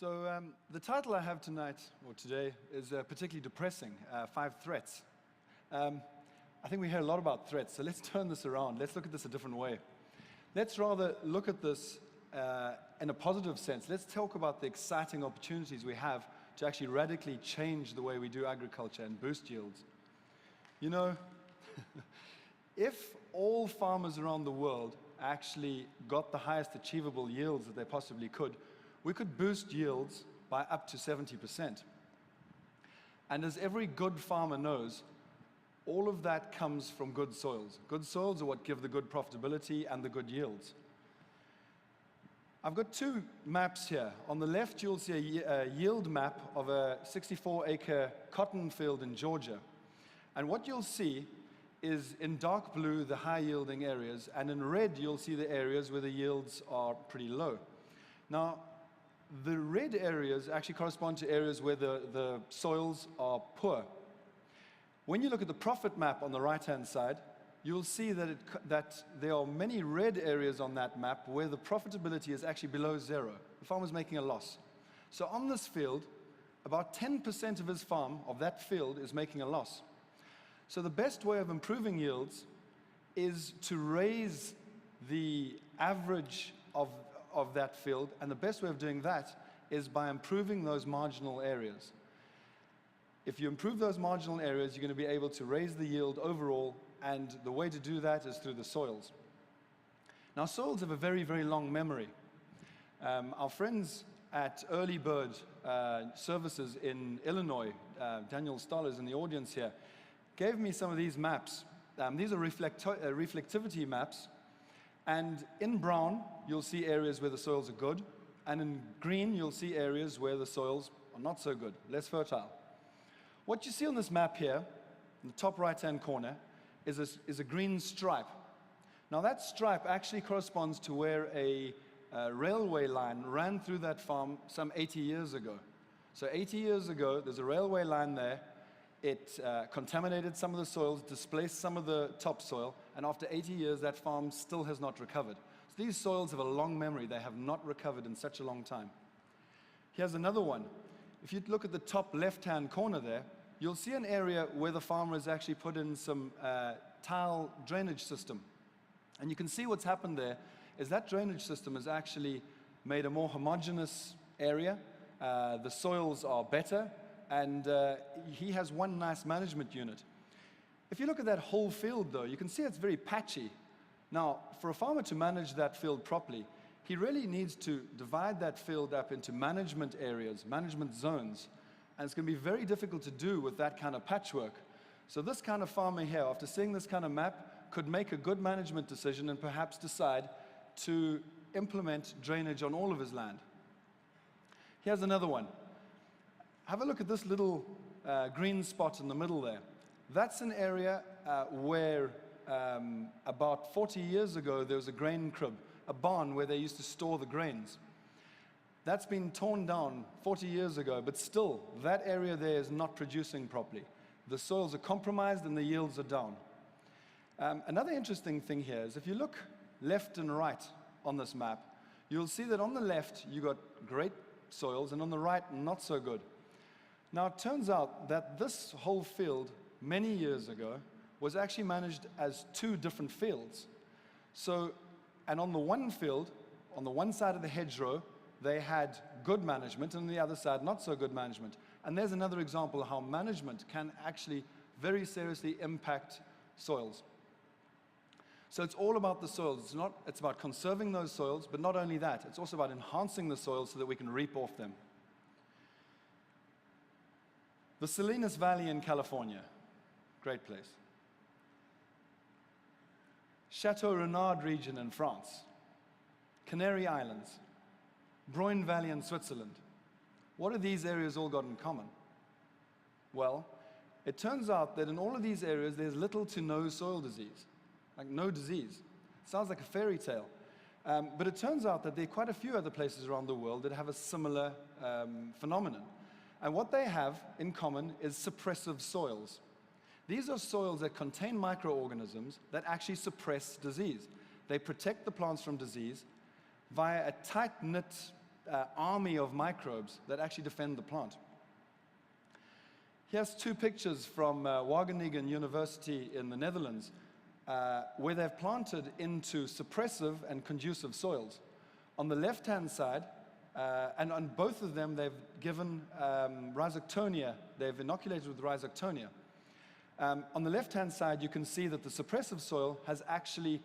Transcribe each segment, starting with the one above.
The title I have tonight, or today, is particularly depressing, 5 threats. I think we hear a lot about threats, so let's turn this around. Let's look at this a different way. Let's rather look at this in a positive sense. Let's talk about the exciting opportunities we have to actually radically change the way we do agriculture and boost yields. You know, if all farmers around the world actually got the highest achievable yields that they possibly could, we could boost yields by up to 70%. And as every good farmer knows, all of that comes from good soils. Good soils are what give the good profitability and the good yields. I've got 2 maps here. On the left, you'll see a yield map of a 64-acre cotton field in Georgia. And what you'll see is in dark blue, the high-yielding areas, and in red, you'll see the areas where the yields are pretty low. Now, the red areas actually correspond to areas where the soils are poor. When you look at the profit map on the right-hand side, you'll see that there are many red areas on that map where the profitability is actually below 0. The farmer's making a loss. So on this field, about 10% of his farm, of that field, is making a loss. So the best way of improving yields is to raise the average of that field, and the best way of doing that is by improving those marginal areas. If you improve those marginal areas, you're going to be able to raise the yield overall, and the way to do that is through the soils. Now, soils have a very, very long memory. Our friends at Early Bird Services in Illinois, Daniel Stoll is in the audience here, gave me some of these maps. These are reflectivity maps. And in brown, you'll see areas where the soils are good. And in green, you'll see areas where the soils are not so good, less fertile. What you see on this map here, in the top right-hand corner, is a green stripe. Now, that stripe actually corresponds to where a railway line ran through that farm some 80 years ago. So 80 years ago, there's a railway line there. It contaminated some of the soils, displaced some of the topsoil, and after 80 years, that farm still has not recovered. So these soils have a long memory. They have not recovered in such a long time. Here's another one. If you look at the top left-hand corner there, you'll see an area where the farmer has actually put in some tile drainage system. And you can see what's happened there is that drainage system has actually made a more homogeneous area. The soils are better. And he has one nice management unit. If you look at that whole field, though, you can see it's very patchy. Now, for a farmer to manage that field properly, he really needs to divide that field up into management areas, management zones. And it's going to be very difficult to do with that kind of patchwork. So this kind of farmer here, after seeing this kind of map, could make a good management decision and perhaps decide to implement drainage on all of his land. Here's another one. Have a look at this little green spot in the middle there. That's an area where about 40 years ago there was a grain crib, a barn where they used to store the grains. That's been torn down 40 years ago, but still, that area there is not producing properly. The soils are compromised and the yields are down. Another interesting thing here is if you look left and right on this map, you'll see that on the left you've got great soils and on the right not so good. Now, it turns out that this whole field, many years ago, was actually managed as 2 different fields. And on the one field, on the one side of the hedgerow, they had good management, and on the other side, not so good management. And there's another example of how management can actually very seriously impact soils. So it's all about the soils. It's about conserving those soils, but not only that, it's also about enhancing the soils so that we can reap off them. The Salinas Valley in California, great place. Chateau Renard region in France, Canary Islands, Broine Valley in Switzerland. What have these areas all got in common? Well, it turns out that in all of these areas, there's little to no soil disease, like no disease. It sounds like a fairy tale. But it turns out that there are quite a few other places around the world that have a similar phenomenon. And what they have in common is suppressive soils. These are soils that contain microorganisms that actually suppress disease. They protect the plants from disease via a tight-knit army of microbes that actually defend the plant. Here's two pictures from Wageningen University in the Netherlands, where they've planted into suppressive and conducive soils. On the left-hand side, and on both of them, they've given rhizoctonia. They've inoculated with rhizoctonia. On the left-hand side, you can see that the suppressive soil has actually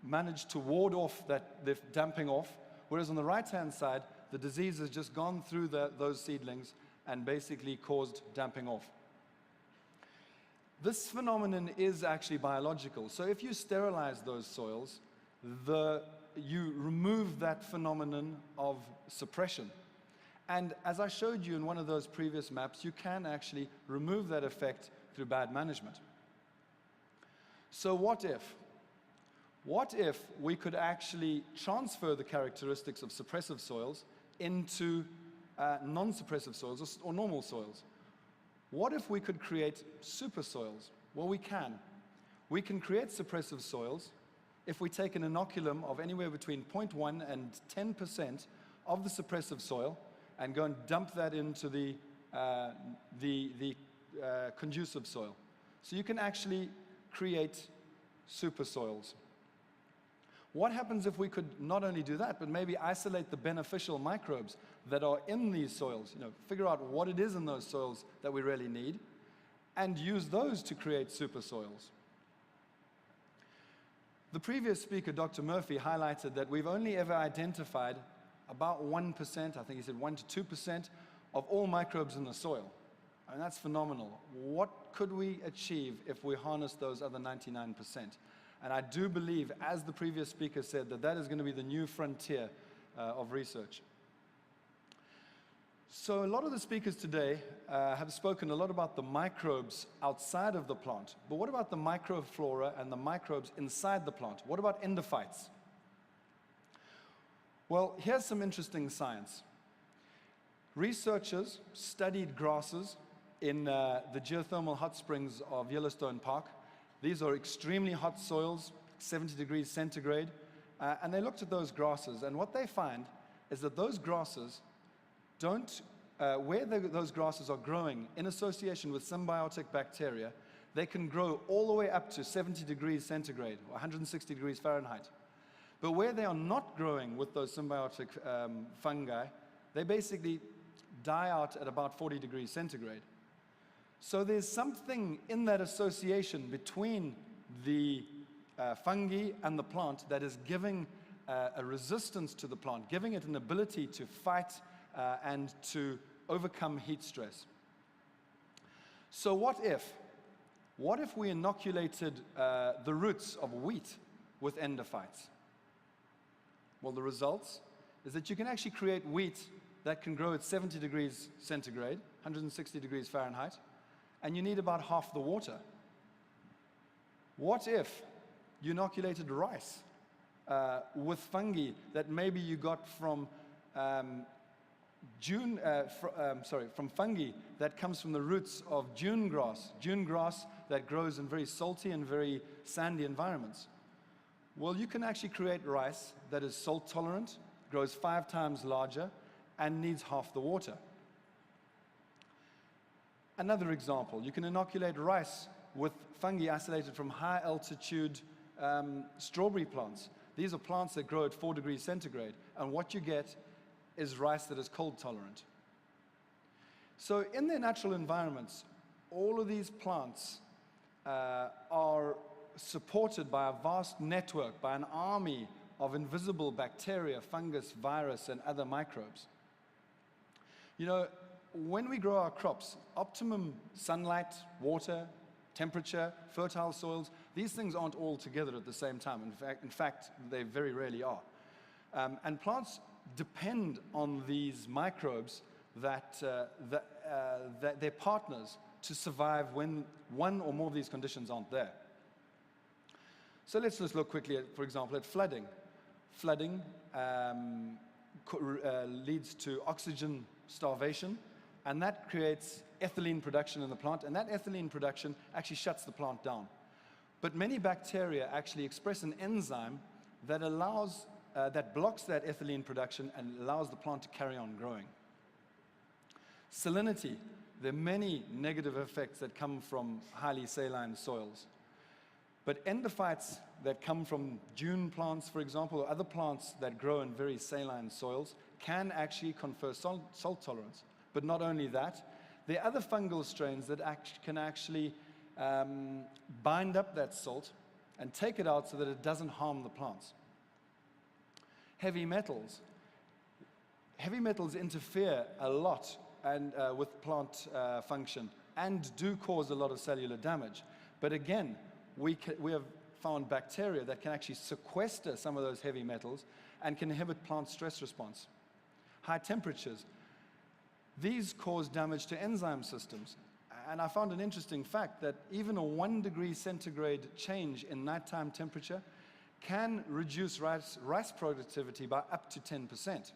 managed to ward off the damping off, whereas on the right-hand side, the disease has just gone through those seedlings and basically caused damping off. This phenomenon is actually biological. So if you sterilize those soils, you remove that phenomenon of suppression. And as I showed you in one of those previous maps, you can actually remove that effect through bad management. So what if? What if we could actually transfer the characteristics of suppressive soils into non-suppressive soils or normal soils? What if we could create super soils? Well, we can. We can create suppressive soils if we take an inoculum of anywhere between 0.1 and 10% of the suppressive soil and go and dump that into the conducive soil. So you can actually create super soils. What happens if we could not only do that, but maybe isolate the beneficial microbes that are in these soils, figure out what it is in those soils that we really need, and use those to create super soils? The previous speaker, Dr. Murphy, highlighted that we've only ever identified about 1%, I think he said 1 to 2%, of all microbes in the soil. I mean, that's phenomenal. What could we achieve if we harness those other 99%? And I do believe, as the previous speaker said, that is going to be the new frontier of research. So a lot of the speakers today have spoken a lot about the microbes outside of the plant. But what about the microflora and the microbes inside the plant? What about endophytes? Well, here's some interesting science. Researchers studied grasses in the geothermal hot springs of Yellowstone Park. These are extremely hot soils, 70 degrees centigrade, and they looked at those grasses, and what they find is that those grasses don't, those grasses are growing in association with symbiotic bacteria, they can grow all the way up to 70 degrees centigrade, or 160 degrees Fahrenheit. But where they are not growing with those symbiotic fungi, they basically die out at about 40 degrees centigrade. So there's something in that association between the fungi and the plant that is giving a resistance to the plant, giving it an ability to fight and to overcome heat stress. So what if we inoculated the roots of wheat with endophytes? Well, the results is that you can actually create wheat that can grow at 70 degrees centigrade, 160 degrees Fahrenheit, and you need about half the water. What if you inoculated rice with fungi that maybe you got from from fungi that comes from the roots of dune grass that grows in very salty and very sandy environments? Well, you can actually create rice that is salt tolerant, grows 5 times larger, and needs half the water. Another example, you can inoculate rice with fungi isolated from high altitude strawberry plants. These are plants that grow at 4 degrees centigrade, and what you get is rice that is cold tolerant. So in their natural environments, all of these plants are supported by a vast network, by an army of invisible bacteria, fungus, virus, and other microbes. When we grow our crops, optimum sunlight, water, temperature, fertile soils, these things aren't all together at the same time. In fact, they very rarely are. And plants depend on these microbes that they're partners to survive when one or more of these conditions aren't there. So let's just look quickly at, for example, at flooding. Flooding leads to oxygen starvation, and that creates ethylene production in the plant, and that ethylene production actually shuts the plant down. But many bacteria actually express an enzyme that allows that blocks that ethylene production and allows the plant to carry on growing. Salinity. There are many negative effects that come from highly saline soils. But endophytes that come from dune plants, for example, or other plants that grow in very saline soils can actually confer salt tolerance. But not only that, there are other fungal strains that can actually bind up that salt and take it out so that it doesn't harm the plants. Heavy metals. Heavy metals interfere a lot with plant function and do cause a lot of cellular damage. But again, we have found bacteria that can actually sequester some of those heavy metals and can inhibit plant stress response. High temperatures. These cause damage to enzyme systems. And I found an interesting fact that even a 1 degree centigrade change in nighttime temperature can reduce rice productivity by up to 10%.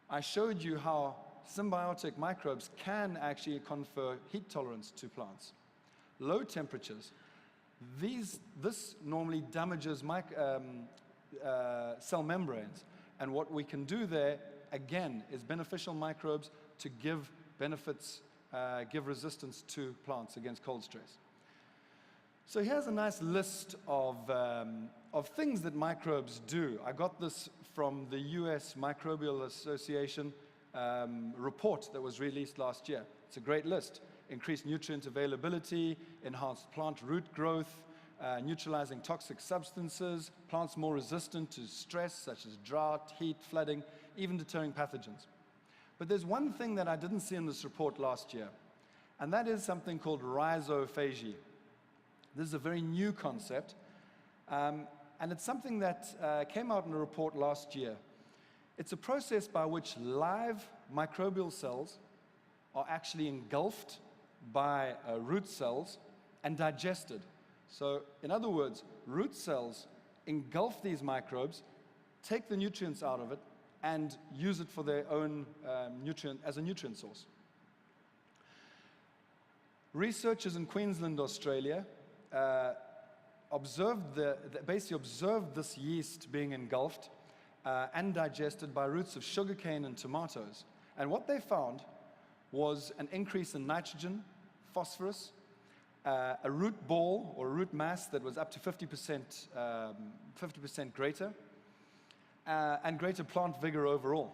I showed you how symbiotic microbes can actually confer heat tolerance to plants. Low temperatures. This normally damages cell membranes. And what we can do there, again, is beneficial microbes to give benefits, give resistance to plants against cold stress. So here's a nice list of things that microbes do. I got this from the US Microbial Association report that was released last year. It's a great list. Increased nutrient availability, enhanced plant root growth, neutralizing toxic substances, plants more resistant to stress such as drought, heat, flooding, even deterring pathogens. But there's one thing that I didn't see in this report last year, and that is something called rhizophagy. This is a very new concept, and it's something that came out in a report last year. It's a process by which live microbial cells are actually engulfed by root cells and digested. So, in other words, root cells engulf these microbes, take the nutrients out of it, and use it for their own as a nutrient source. Researchers in Queensland, Australia, basically observed this yeast being engulfed and digested by roots of sugarcane and tomatoes. And what they found was an increase in nitrogen, phosphorus, a root ball or a root mass that was up to 50% greater, and greater plant vigor overall.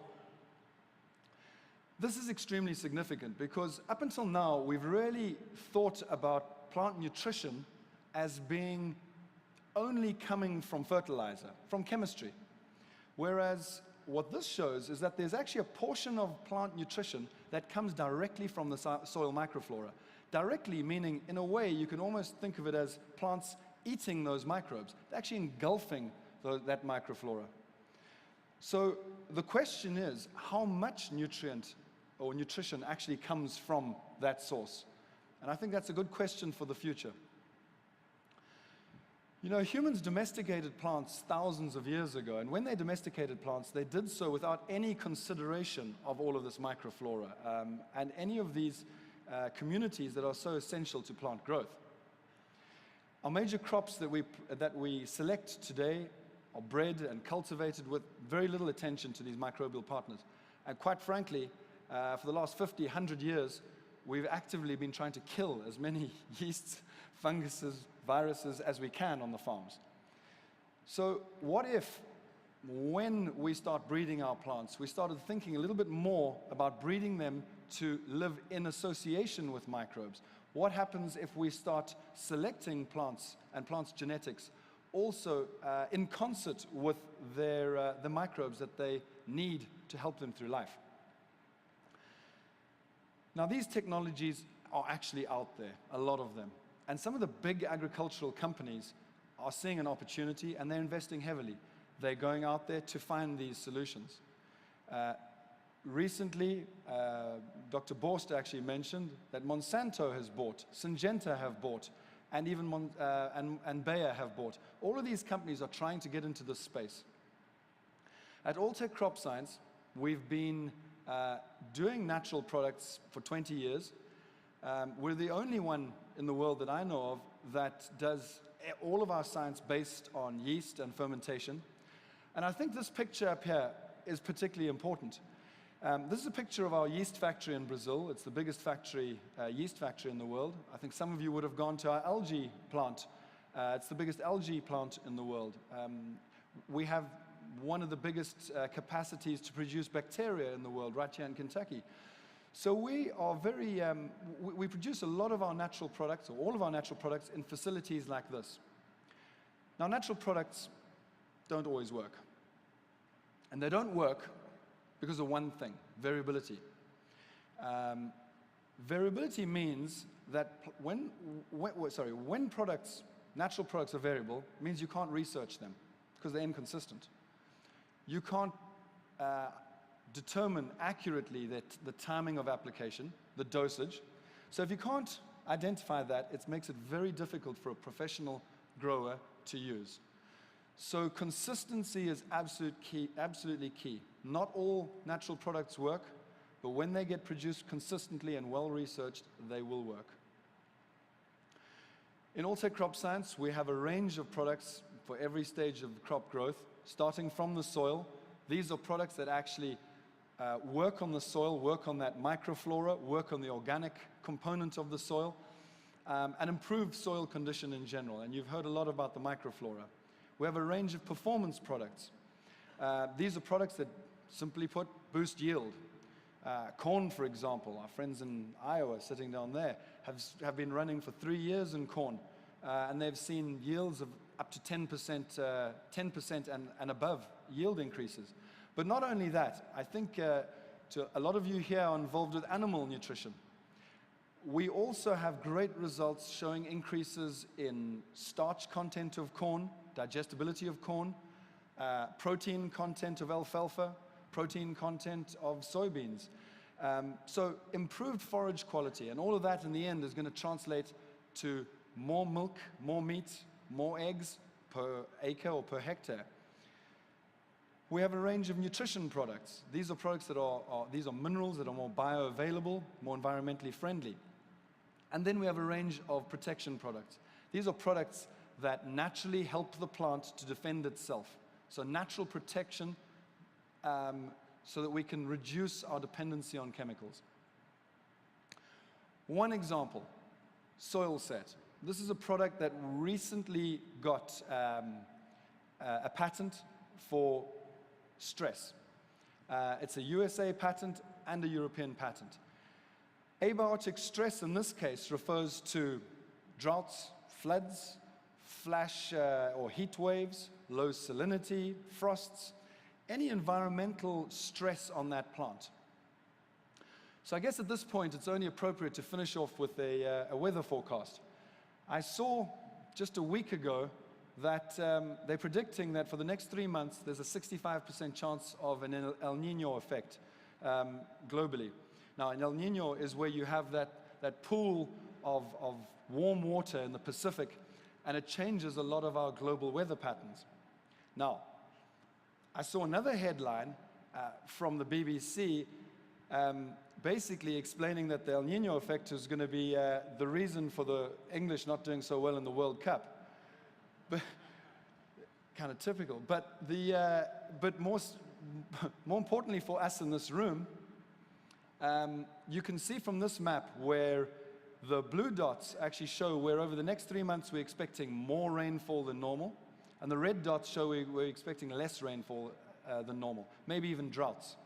This is extremely significant because up until now, we've really thought about plant nutrition as being only coming from fertilizer, from chemistry. Whereas what this shows is that there's actually a portion of plant nutrition that comes directly from the soil microflora. Directly meaning, in a way, you can almost think of it as plants eating those microbes, actually engulfing that microflora. So the question is, how much nutrient or nutrition actually comes from that source? And I think that's a good question for the future. You know, humans domesticated plants thousands of years ago, and when they domesticated plants, they did so without any consideration of all of this microflora and any of these communities that are so essential to plant growth. Our major crops that we select today are bred and cultivated with very little attention to these microbial partners. And quite frankly, for the last 50, 100 years, we've actively been trying to kill as many yeasts, funguses, viruses as we can on the farms. So what if, when we start breeding our plants, we started thinking a little bit more about breeding them to live in association with microbes? What happens if we start selecting plants and plants' genetics also in concert with the microbes that they need to help them through life? Now, these technologies are actually out there, a lot of them. And some of the big agricultural companies are seeing an opportunity, and they're investing heavily. They're going out there to find these solutions. Recently, Dr. Borst actually mentioned that Monsanto has bought, Syngenta have bought, and even Bayer have bought. All of these companies are trying to get into this space. At Alltech Crop Science, we've been doing natural products for 20 years. We're the only one in the world that I know of that does all of our science based on yeast and fermentation. And I think this picture up here is particularly important. This is a picture of our yeast factory in Brazil. It's the biggest factory, yeast factory in the world. I think some of you would have gone to our algae plant. It's the biggest algae plant in the world. We have one of the biggest capacities to produce bacteria in the world right here in Kentucky. So we are very, we produce a lot of our natural products, or all of our natural products, in facilities like this. Now, natural products don't always work. And they don't work because of one thing: variability. Variability means that when products, natural products are variable, it means you can't research them because they're inconsistent. You can't determine accurately the timing of application, the dosage. So if you can't identify that, it makes it very difficult for a professional grower to use. So consistency is absolutely key. Not all natural products work, but when they get produced consistently and well-researched, they will work. In Alltech Crop Science, we have a range of products for every stage of crop growth, starting from the soil. These are products that actually work on the soil, work on that microflora, work on the organic component of the soil, and improve soil condition in general. And you've heard a lot about the microflora. We have a range of performance products. These are products that, simply put, boost yield. Corn, for example, our friends in Iowa sitting down there have been running for 3 years in corn, and they've seen yields of up to 10% and above yield increases. But not only that, I think a lot of you here are involved with animal nutrition. We also have great results showing increases in starch content of corn, digestibility of corn, protein content of alfalfa, protein content of soybeans. So improved forage quality, and all of that in the end is going to translate to more milk, more meat, more eggs per acre or per hectare. We have a range of nutrition products. These are products that these are minerals that are more bioavailable, more environmentally friendly. And then we have a range of protection products. These are products that naturally help the plant to defend itself. So natural protection so that we can reduce our dependency on chemicals. One example, Soil Set. This is a product that recently got a patent for stress. It's a USA patent and a European patent. Abiotic stress in this case refers to droughts, floods, flash or heat waves, low salinity, frosts, any environmental stress on that plant. So I guess at this point it's only appropriate to finish off with a weather forecast. I saw just a week ago that they're predicting that for the next 3 months there's a 65% chance of an El Nino effect globally. Now, an El Nino is where you have that pool of warm water in the Pacific, and it changes a lot of our global weather patterns. Now, I saw another headline from the BBC basically explaining that the El Nino effect is going to be the reason for the English not doing so well in the World Cup. But kind of typical. But more importantly for us in this room, you can see from this map where the blue dots actually show where over the next 3 months we're expecting more rainfall than normal, and the red dots show we're expecting less rainfall than normal, maybe even droughts.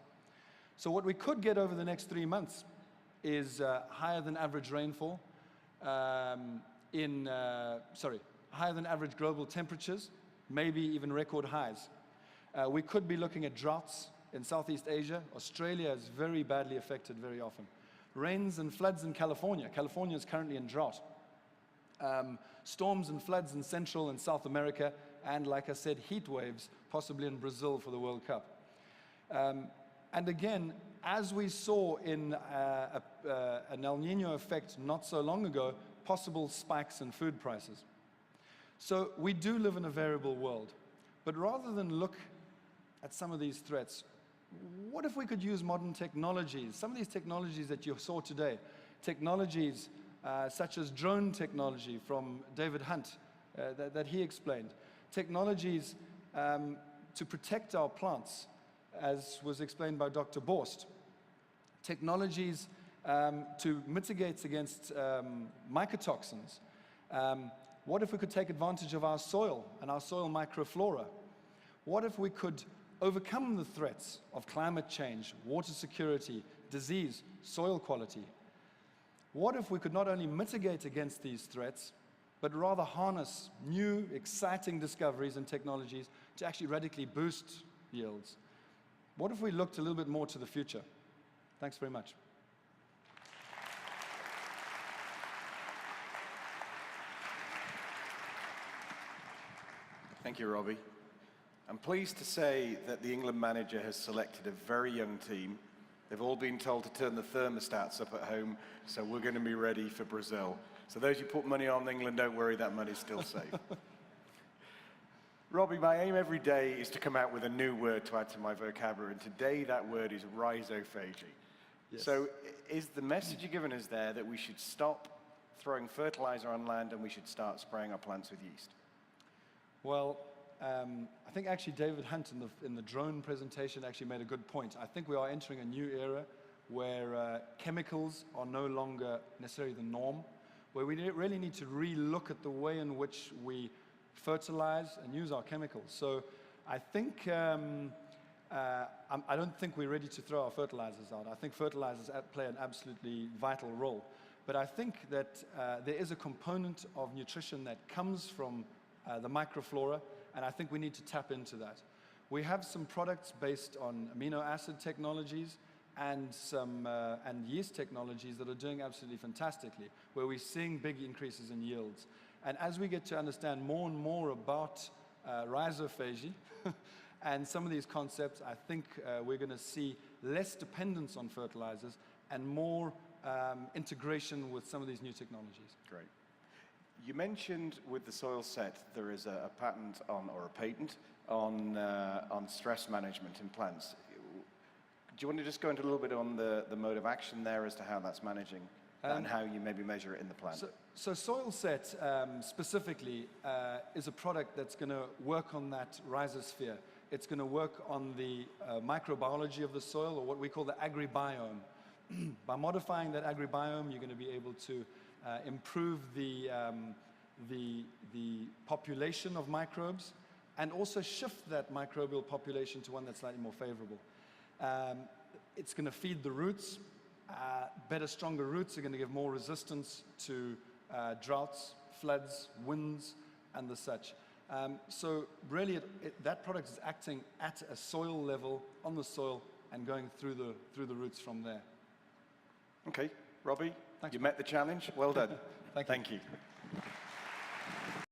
So what we could get over the next 3 months is higher than average rainfall, higher than average global temperatures, maybe even record highs. We could be looking at droughts in Southeast Asia. Australia is very badly affected very often. Rains and floods in California. California is currently in drought. Storms and floods in Central and South America, and like I said, heat waves, possibly in Brazil for the World Cup. And again, as we saw in an El Nino effect not so long ago, possible spikes in food prices. So we do live in a variable world. But rather than look at some of these threats, what if we could use modern technologies, some of these technologies that you saw today, technologies such as drone technology from David Hunt that he explained, technologies to protect our plants, as was explained by Dr. Borst. Technologies to mitigate against mycotoxins. What if we could take advantage of our soil and our soil microflora? What if we could overcome the threats of climate change, water security, disease, soil quality? What if we could not only mitigate against these threats, but rather harness new, exciting discoveries and technologies to actually radically boost yields? What if we looked a little bit more to the future? Thanks very much. Thank you, Robbie. I'm pleased to say that the England manager has selected a very young team. They've all been told to turn the thermostats up at home, so we're going to be ready for Brazil. So those who put money on England, don't worry, that money's still safe. Robbie, my aim every day is to come out with a new word to add to my vocabulary, and today that word is rhizophagy. Yes. So is the message you're giving us there that we should stop throwing fertilizer on land and we should start spraying our plants with yeast? Well, I think actually David Hunt in the drone presentation actually made a good point. I think we are entering a new era where chemicals are no longer necessarily the norm, where we really need to re-look at the way in which we fertilize and use our chemicals. So I think, I don't think we're ready to throw our fertilizers out. I think fertilizers play an absolutely vital role. But I think that there is a component of nutrition that comes from the microflora, and I think we need to tap into that. We have some products based on amino acid technologies and yeast technologies that are doing absolutely fantastically, where we're seeing big increases in yields. And as we get to understand more and more about rhizophagy and some of these concepts, I think we're going to see less dependence on fertilizers and more integration with some of these new technologies. Great. You mentioned with the soil set there is a patent on, or a patent on stress management in plants. Do you want to just go into a little bit on the mode of action there as to how that's managing and how you maybe measure it in the plant? So soil set specifically is a product that's going to work on that rhizosphere. It's going to work on the microbiology of the soil, or what we call the agribiome. By modifying that agribiome, you're going to be able to improve the population of microbes and also shift that microbial population to one that's slightly more favorable. It's going to feed the roots. Better, stronger roots are going to give more resistance to droughts, floods, winds, and the such. So really, that product is acting at a soil level, on the soil, and going through the roots from there. Okay, Robbie, Thanks. You met the challenge. Well done. Thank you. Thank you.